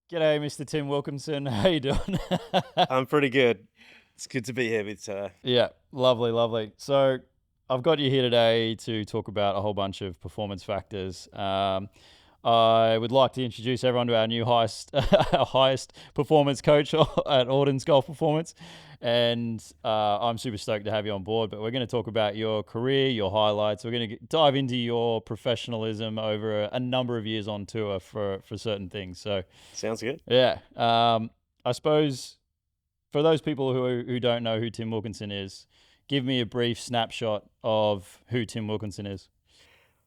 G'day, Mr. Tim Wilkinson. How you doing? I'm pretty good. It's good to be here with Yeah, lovely, lovely. So I've got you here today to talk about a whole bunch of performance factors. I would like to introduce everyone to our new highest, our highest performance coach at Auden's Golf Performance, and I'm super stoked to have you on board. But we're going to talk about your career, your highlights. We're going to dive into your professionalism over a number of years on tour for certain things. So Sounds good. yeah, I suppose for those people who don't know who Tim Wilkinson is, give me a brief snapshot of who Tim Wilkinson is.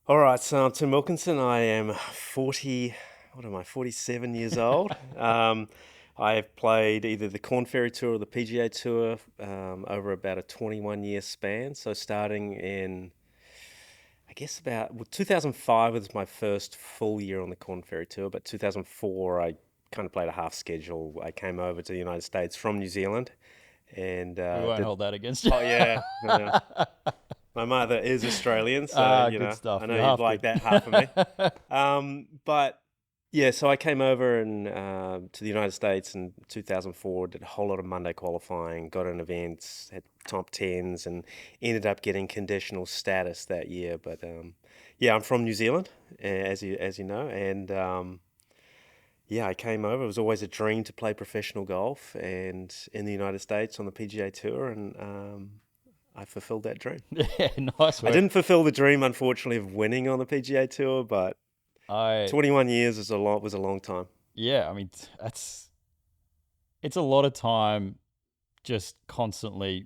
All right, so I'm Tim Wilkinson. I am 40, what am I, 47 years old. I have played either the Corn Ferry Tour or the PGA Tour over about a 21-year span. So starting in, I guess well, 2005 was my first full year on the Corn Ferry Tour, but 2004 I kind of played a half schedule. I came over to the United States from New Zealand and We won't did. hold that against you. Oh yeah, yeah. My mother is Australian, so Good stuff. I know You you'd have like that half of me. to. But yeah, so I came over and to the United States in 2004. Did a whole lot of Monday qualifying, got in events, had top tens, and ended up getting conditional status that year. But yeah, I'm from New Zealand, as you know, and yeah, I came over. It was always a dream to play professional golf, and in the United States on the PGA Tour, and I fulfilled that dream. Yeah, nice I work. didn't fulfill the dream, unfortunately, of winning on the PGA Tour, but I 21 years was a long time. Yeah, I mean it's a lot of time just constantly,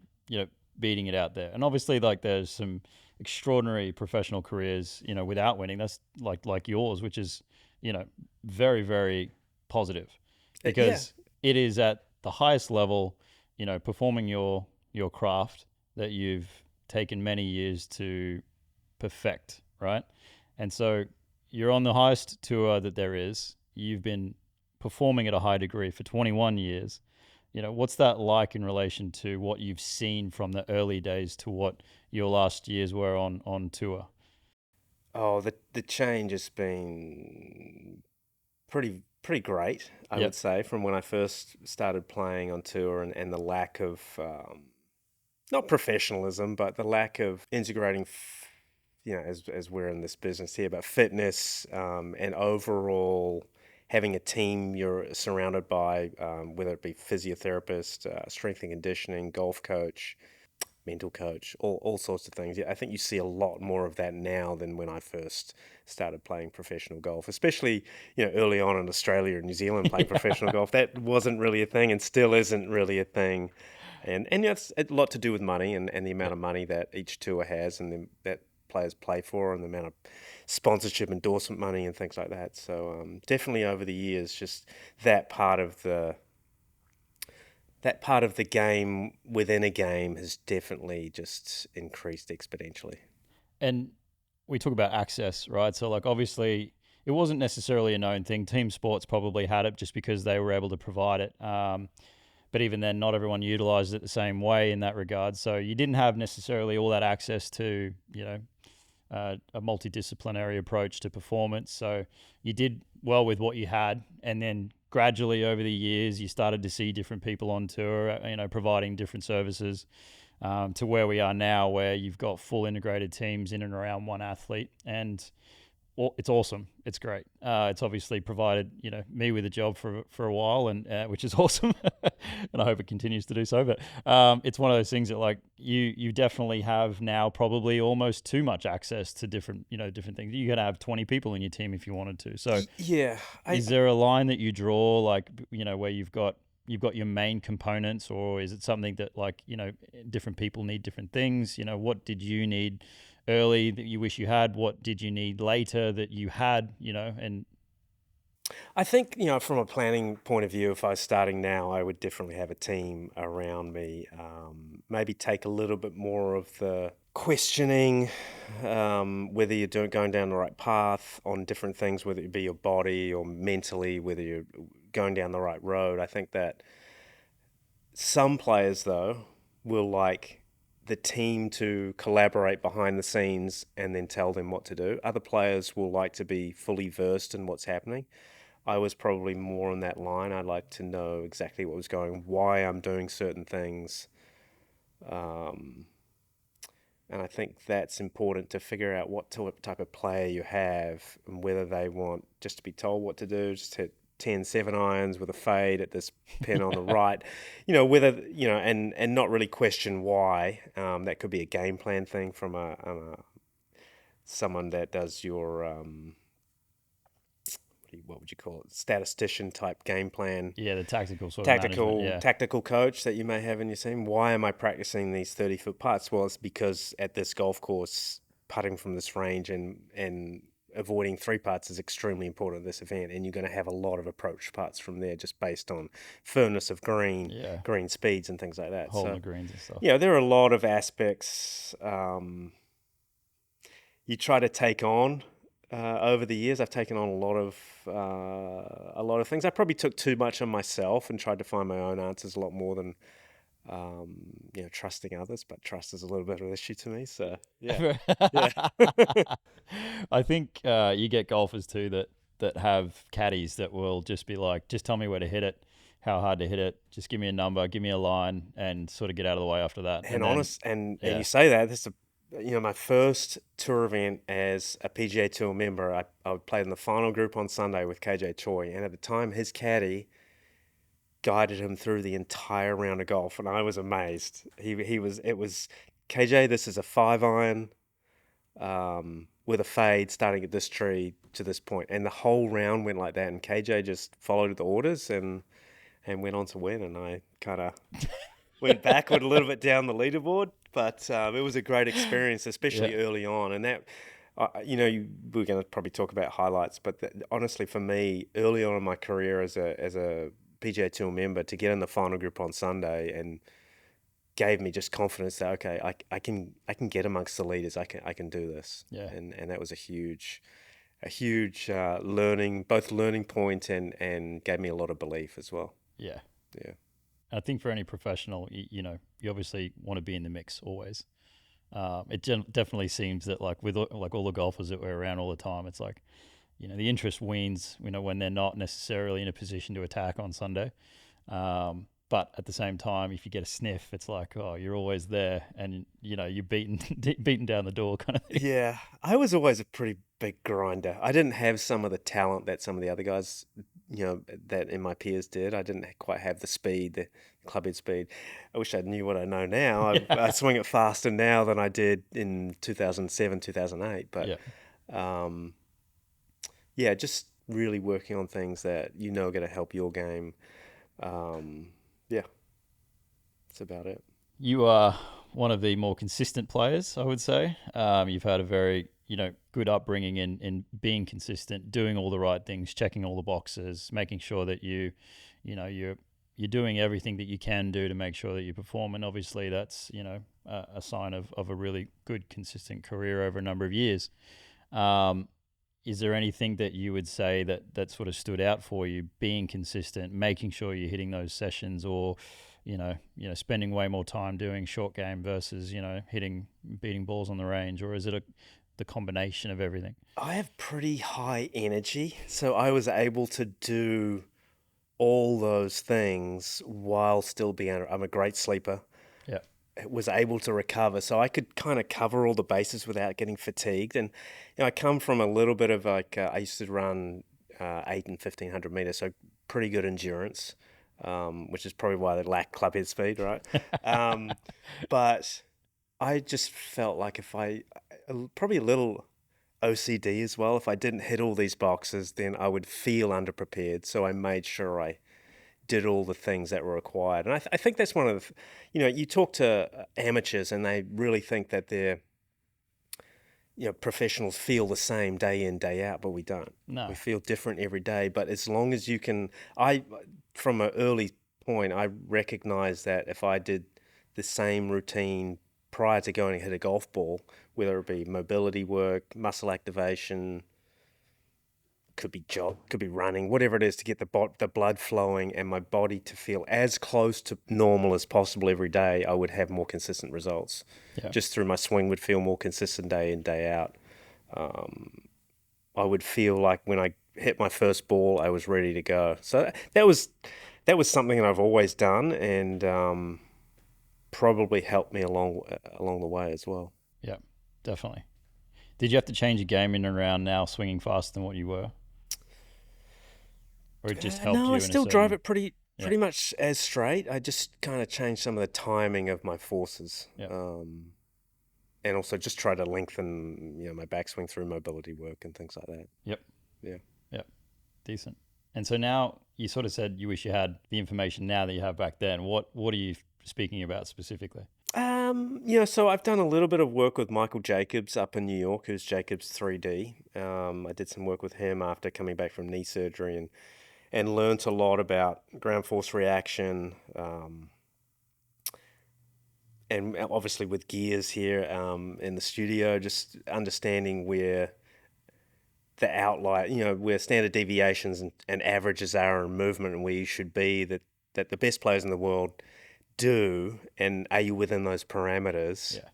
beating it out there. And obviously like there's some extraordinary professional careers, without winning. That's like yours, which is, very, very positive Yeah, because it is at the highest level, performing your craft that you've taken many years to perfect, right? And so you're on the highest tour that there is. You've been performing at a high degree for 21 years. What's that like in relation to what you've seen from the early days to what your last years were on tour? oh, the change has been pretty great, I would Yep. say, from when I first started playing on tour, and the lack of not professionalism, but the lack of integrating. As we're in this business here, but fitness and overall having a team you're surrounded by, whether it be physiotherapist, strength and conditioning, golf coach, mental coach, all sorts of things. Yeah, I think you see a lot more of that now than when I first started playing professional golf, especially, early on in Australia and New Zealand playing professional Yeah. golf. That wasn't really a thing and still isn't really a thing. And it's a lot to do with money and the amount Yep. of money that each tour has that players play for and the amount of sponsorship endorsement money and things like that. So definitely over the years, just that part of the that part of the game within a game has definitely just increased exponentially. And we talk about access, right? So, like, obviously, it wasn't necessarily a known thing. Team sports probably had it just because they were able to provide it. But even then, not everyone utilized it the same way in that regard. So, you didn't have necessarily all that access to, a multidisciplinary approach to performance. So, you did well with what you had. And then gradually over the years, you started to see different people on tour, providing different services to where we are now, where you've got full integrated teams in and around one athlete, and it's awesome. It's great. It's obviously provided me with a job for a while, and which is awesome, and I hope it continues to do so. But it's one of those things that like you definitely have now probably almost too much access to different things. You could have 20 people in your team if you wanted to. So Yeah, is there a line that you draw, like where you've got your main components, or is it something that like different people need different things? What did you need early that you wish you had? What did you need later that you had? And I think, from a planning point of view, if I was starting now, I would definitely have a team around me. Maybe take a little bit more of the questioning, whether you're going down the right path on different things, whether it be your body or mentally, whether you're going down the right road. I think that some players, though, will like the team to collaborate behind the scenes and then tell them what to do. Other players will like to be fully versed in what's happening. I was probably more on that line. I like to know exactly what was going, why I'm doing certain things. Um, and I think that's important to figure out what type of player you have and whether they want just to be told what to do, just hit 10 7-irons with a fade at this pin on the right, whether, and not really question why. That could be a game plan thing from someone that does your, what would you call it, statistician type game plan, Yeah, the tactical sort of management. tactical Yeah. tactical coach that you may have in your team. Why am I practicing these 30-foot putts? Well, it's because at this golf course, putting from this range and avoiding 3 putts is extremely important at this event, and you're going to have a lot of approach putts from there just based on firmness of Yeah. green speeds and things like that. Holding So, the greens and stuff. there are a lot of aspects you try to take on. Over the years, I've taken on a lot of things. I probably took too much on myself and tried to find my own answers a lot more than trusting others. But trust is a little bit of an issue to me. So yeah, yeah, I think you get golfers too that have caddies that will just be like, just tell me where to hit it, how hard to hit it, just give me a number, give me a line, and sort of get out of the way after that. and Then, honest, and yeah, you say that this is my first tour event as a PGA Tour member. I played in the final group on Sunday with KJ Choi, and at the time his caddy guided him through the entire round of golf, and I was amazed. It was KJ. This is a 5-iron with a fade starting at this tree to this point, and the whole round went like that. And KJ just followed the orders and went on to win. And I kind of went backward a little bit down the leaderboard, but it was a great experience, especially yeah, early on. And that, we're going to probably talk about highlights, but honestly, for me, early on in my career as a PGA Tour member, to get in the final group on Sunday and gave me just confidence that okay, I can get amongst the leaders. I can do this. yeah, And that was a huge learning point and gave me a lot of belief as well. yeah. Yeah. I think for any professional, you obviously want to be in the mix always. Definitely seems that like with like all the golfers that we're around all the time, it's like, the interest wanes, when they're not necessarily in a position to attack on Sunday. But at the same time, if you get a sniff, it's like, oh, you're always there, and you're beaten down the door kind of thing. Yeah, I was always a pretty big grinder. I didn't have some of the talent that some of the other guys, that in my peers did. I didn't quite have the speed, the clubhead speed. I wish I knew what I know now. I swing it faster now than I did in 2007, 2008. But Yeah, um, yeah, just really working on things that are going to help your game. Yeah, that's about it. you are one of the more consistent players, I would say. You've had a very good upbringing in being consistent, doing all the right things, checking all the boxes, making sure that you're doing everything that you can do to make sure that you perform. And obviously that's a sign of a really good consistent career over a number of years. Is there anything that you would say that sort of stood out for you, being consistent, making sure you're hitting those sessions, or spending way more time doing short game versus beating balls on the range, or is it the combination of everything? I have pretty high energy, so I was able to do all those things while still being. I'm a great sleeper. Yeah, Was able to recover, so I could kind of cover all the bases without getting fatigued. And I come from a little bit of like I used to run 8 and 1500 meters, so pretty good endurance, which is probably why they lack clubhead speed, right? But I just felt like if probably a little OCD as well. If I didn't hit all these boxes, then I would feel underprepared. So I made sure I did all the things that were required. And I think that's one of the, you talk to amateurs and they really think that they're, professionals feel the same day in, day out, but we don't. no, We feel different every day. But as long as you can, from an early point, I recognized that if I did the same routine prior to going to hit a golf ball, whether it be mobility work, muscle activation, could be could be running, whatever it is, to get the blood flowing and my body to feel as close to normal as possible every day, I would have more consistent results. yeah, Just through my swing would feel more consistent day in, day out. I would feel like when I hit my first ball, I was ready to go. So that was something that I've always done, and probably helped me along the way as well. Yeah, definitely. Did you have to change your game in and around now, swinging faster than what you were, or it just helped No, I you in a still drive certain? it pretty Yeah, pretty much as straight. I just kind of changed some of the timing of my forces, yeah, and also just try to lengthen, my backswing through mobility work and things like that. yep, Yeah. yep. Decent. And so now you sort of said you wish you had the information now that you have back then. What are you speaking about specifically? So I've done a little bit of work with Michael Jacobs up in New York, who's Jacobs 3D. I did some work with him after coming back from knee surgery, and learnt a lot about ground force reaction, and obviously with gears here in the studio, just understanding where the outlier, where standard deviations and averages are in movement and where you should be, that the best players in the world do, and are you within those parameters, Yeah.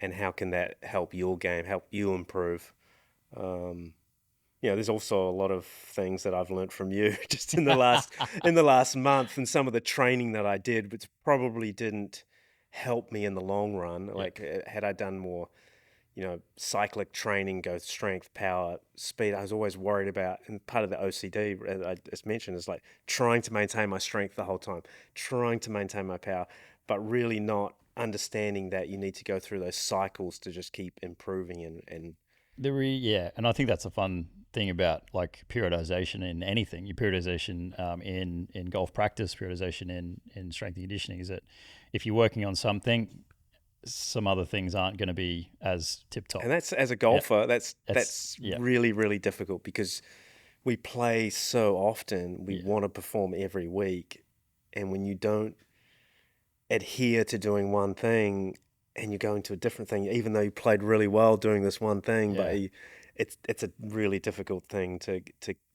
and how can that help your game, help you improve? Um, there's also a lot of things that I've learned from you just in the last month, and some of the training that I did, which probably didn't help me in the long run. Yeah. Like, had I done more, cyclic training, go strength, power, speed, I was always worried about, and part of the OCD, as I just mentioned, is like trying to maintain my strength the whole time, trying to maintain my power, but really not understanding that you need to go through those cycles to just keep improving and Yeah, and I think that's a fun thing about like periodization in anything. Your periodization in golf practice, periodization in strength and conditioning is that if you're working on something, some other things aren't going to be as tip top. and that's, as a Yeah, golfer, that's that's that's yeah, really, really difficult, because we play so often, we yeah, want to perform every week, and when you don't adhere to doing one thing and you're going to a different thing, even though you played really well doing this one thing, yeah. it's a really difficult thing to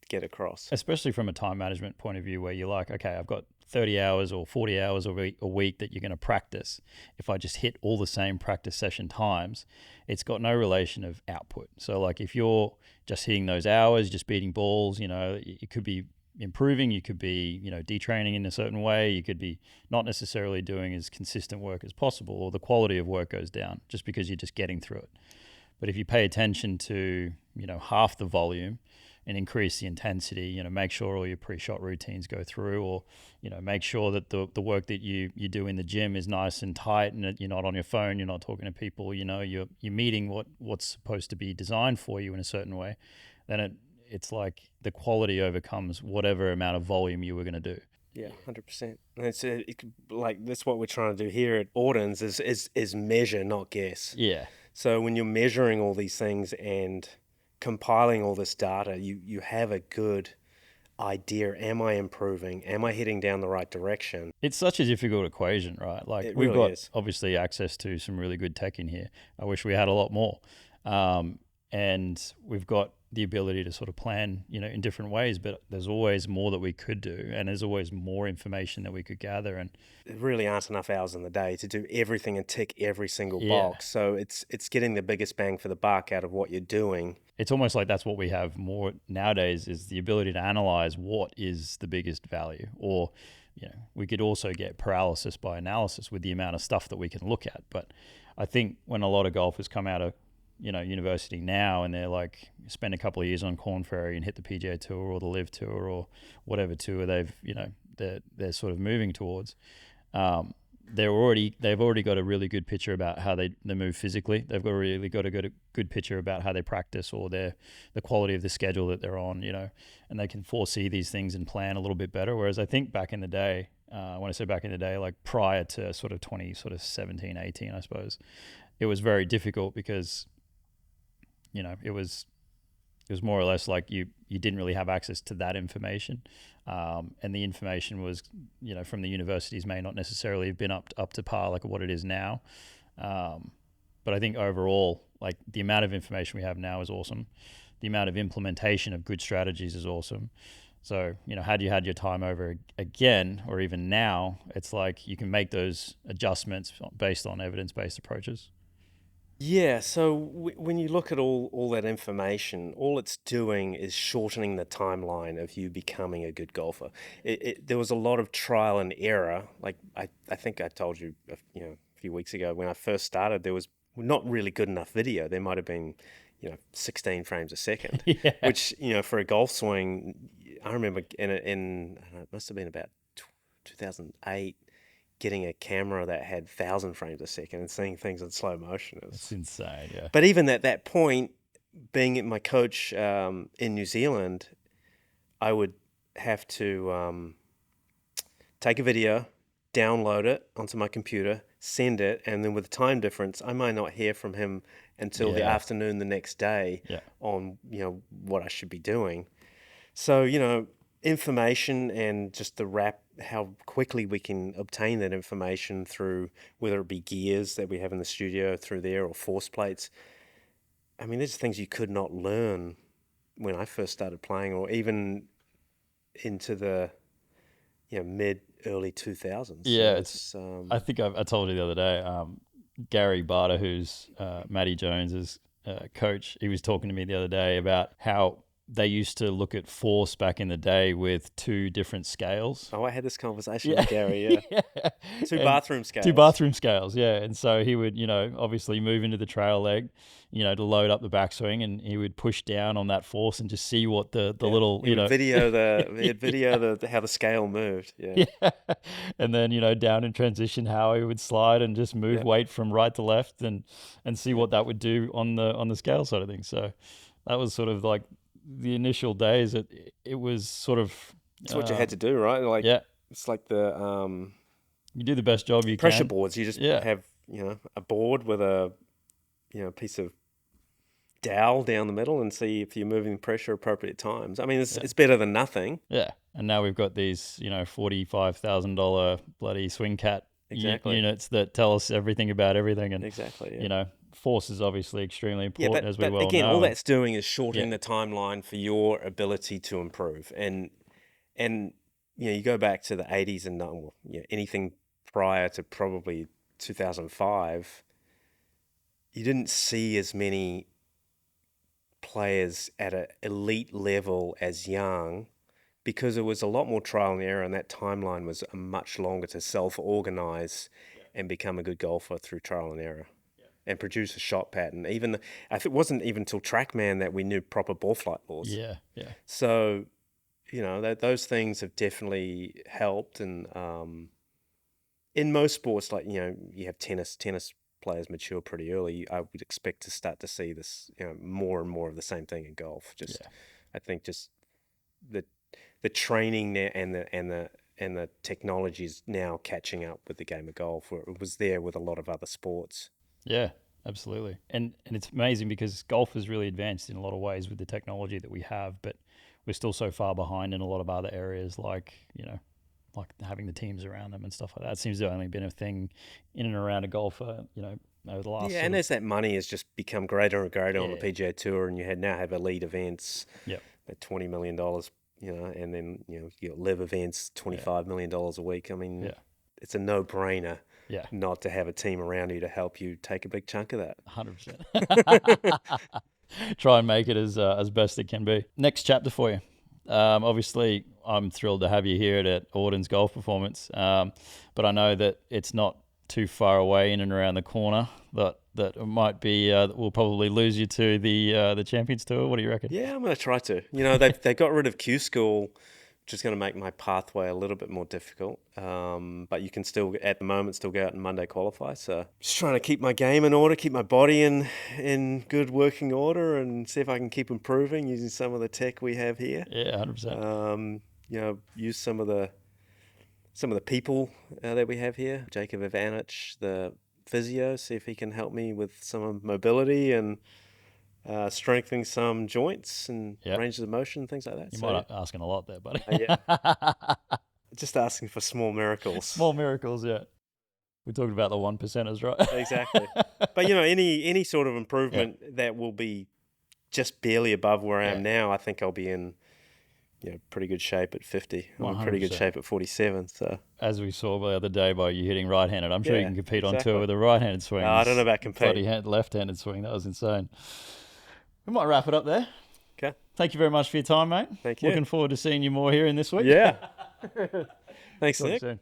get across. Especially from a time management point of view, where you're like, okay, I've got 30 hours or 40 hours a week that you're going to practice. If I just hit all the same practice session times, it's got no relation of output. So, like, if you're just hitting those hours, just beating balls, it could be improving, you could be, detraining in a certain way, you could be not necessarily doing as consistent work as possible, or the quality of work goes down just because you're just getting through it. But if you pay attention to, half the volume and increase the intensity, make sure all your pre-shot routines go through, or, make sure that the work that you do in the gym is nice and tight, and that you're not on your phone, you're not talking to people, you're meeting what's supposed to be designed for you in a certain way, then it's like the quality overcomes whatever amount of volume you were going to do. Yeah, 100%. And like that's what we're trying to do here at Audens, is measure, not guess. Yeah. So when you're measuring all these things and compiling all this data, you have a good idea. Am I improving? Am I heading down the right direction? It's such a difficult equation, right? Like, It we've really got is. obviously access to some really good tech in here. I wish we had a lot more. Um, and we've got the ability to sort of plan, in different ways, but there's always more that we could do, and there's always more information that we could gather. And There really aren't enough hours in the day to do everything and tick every single yeah, box. So it's getting the biggest bang for the buck out of what you're doing. it's almost like that's what we have more nowadays, is the ability to analyze what is the biggest value. Or, we could also get paralysis by analysis with the amount of stuff that we can look at. But I think when a lot of golfers come out of, university now, and they're like, spend a couple of years on Corn Ferry and hit the PGA Tour or the Live Tour or whatever tour they're sort of moving towards, they've already got a really good picture about how they move physically. They've got a good picture about how they practice, or the quality of the schedule that they're on, and they can foresee these things and plan a little bit better. Whereas I think back in the day, when I say back in the day, like prior to sort of 17, 18, I suppose, it was very difficult because, it was more or less like you didn't really have access to that information, and the information was, from the universities may not necessarily have been up to par like what it is now. But I think overall, like, the amount of information we have now is awesome. The amount of implementation of good strategies is awesome. So, had you had your time over again, or even now, it's like you can make those adjustments based on evidence-based approaches. Yeah, so when you look at all that information, all it's doing is shortening the timeline of you becoming a good golfer. There was a lot of trial and error. Like I think I told you, a few weeks ago when I first started, there was not really good enough video. There might have been, 16 frames a second, Yeah. which, for a golf swing, I remember I don't know, it must have been about 2008 getting a camera that had 1,000 frames a second and seeing things in slow motion It's is. insane. Yeah. But even at that point, being my coach in New Zealand, I would have to take a video, download it onto my computer, send it, and then with the time difference, I might not hear from him until the Yeah. afternoon the next day Yeah. on what I should be doing. So, information and just how quickly we can obtain that information through whether it be gears that we have in the studio through there or force plates. I mean, there's things you could not learn when I first started playing or even into the, mid early 2000s. Yeah. So It's. it's, I think I told you the other day. Gary Barter, who's Matty Jones's coach, he was talking to me the other day about how they used to look at force back in the day with two different scales. I had this conversation Yeah. with Gary, yeah. Yeah. Two And bathroom two scales. bathroom scales, yeah. And so he would, obviously move into the trail leg, to load up the backswing, and he would push down on that force and just see what the Yeah. little, He would video yeah, how the scale moved. Yeah. yeah. And then, down in transition, how he would slide and just move Yeah. weight from right to left and see Yeah. what that would do on the scale side of things. So that was sort of like the initial days. It was sort of, It's what you had to do, right? Like yeah, it's like the you do the best job you pressure can. boards. You just Yeah, have, a board with a, piece of dowel down the middle and see if you're moving pressure appropriate times. I mean, yeah, it's better than nothing. yeah. And now we've got these, $45,000 bloody swing cat Exactly. units that tell us everything about everything. And, Exactly. Yeah. you know, force is obviously extremely Yeah, important, as we but well again, all know. And that's doing is yeah, shortening the timeline for your ability to improve. And you go back to the 80s and well, anything prior to probably 2005, you didn't see as many players at an elite level as young because it was a lot more trial and error, and that timeline was much longer to self-organize and become a good golfer through trial and error and produce a shot pattern. It wasn't even till TrackMan that we knew proper ball flight laws. yeah, yeah, So, those things have definitely helped. And in most sports, like, you have tennis players mature pretty early. I would expect to start to see this, more and more of the same thing in golf. yeah. I think just the training and the technology is now catching up with the game of golf, where it was there with a lot of other sports. Yeah, absolutely. And it's amazing because golf has really advanced in a lot of ways with the technology that we have, but we're still so far behind in a lot of other areas, like, like having the teams around them and stuff like that. It seems to have only been a thing in and around a golfer, over the last Yeah, sort and of, as that money has just become greater and greater on the yeah, PGA Tour, and now have elite events yep, at $20 million, and then you got live events, yeah, $25 million a week. I mean, yeah, it's a no-brainer yeah, not to have a team around you to help you take a big chunk of 100%. that. Try and make it as best it can be. Next chapter for you. Obviously, I'm thrilled to have you here at Audin's Golf Performance, but I know that it's not too far away in and around the corner. That it might be that we'll probably lose you to the Champions Tour. What do you reckon? Yeah, I'm going to try to. They got rid of Q School, which is going to make my pathway a little bit more difficult. But you can still, at the moment, still go out and Monday qualify. So just trying to keep my game in order, keep my body in good working order, and see if I can keep improving using some of the tech we have here. Yeah, 100%. Use some of the people that we have here. Jacob Ivanich, the physio, see if he can help me with some mobility and strengthening some joints and Yep. ranges of motion, things like that. You So might be asking a lot there, buddy. yeah, just asking for small miracles. Small miracles, yeah. We talked about the 1%ers, right? Exactly. But any sort of improvement that will be just barely above where I am Yeah. now, I think I'll be in pretty good shape at 50. I'm in pretty good 100%. shape at 47. So As we saw the other day by you hitting right-handed, I'm sure you yeah, can compete on tour exactly. with a right-handed swing. I don't know about Bloody compete. left-handed swing. That was insane. We might wrap it up there. Okay, Thank you very much for your time, mate. thank you. Looking forward to seeing you more here in this week. Yeah. Thanks, Talk to you Nick. soon.